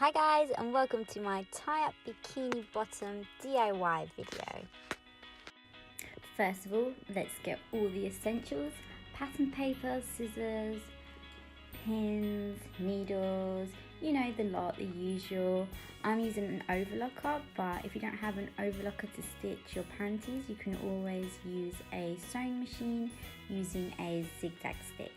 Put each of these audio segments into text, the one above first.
Hi guys, and welcome to my tie up bikini bottom DIY video. First of all, let's get all the essentials: pattern paper, scissors, pins, needles, you know, the lot, the usual. I'm using an overlocker, but if you don't have an overlocker to stitch your panties, you can always use a sewing machine using a zigzag stitch.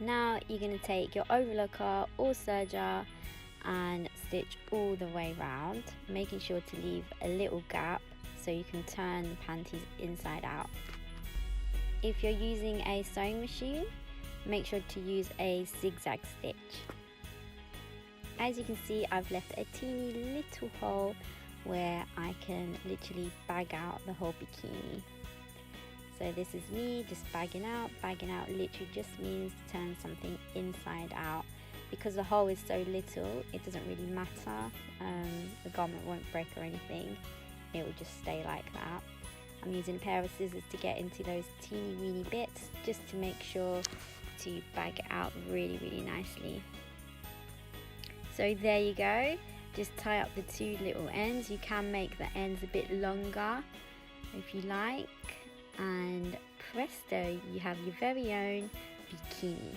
Now you're going to take your overlocker or serger and stitch all the way round, making sure to leave a little gap so you can turn the panties inside out. If you're using a sewing machine, make sure to use a zigzag stitch. As you can see, I've left a teeny little hole where I can literally bag out the whole bikini. So this is me just bagging out. Bagging out literally just means to turn something inside out. Because the hole is so little, it doesn't really matter. The garment won't break or anything. It will just stay like that. I'm using a pair of scissors to get into those teeny weeny bits, just to make sure to bag it out really, really nicely. So there you go. Just tie up the two little ends. You can make the ends a bit longer if you like. And presto, you have your very own bikini.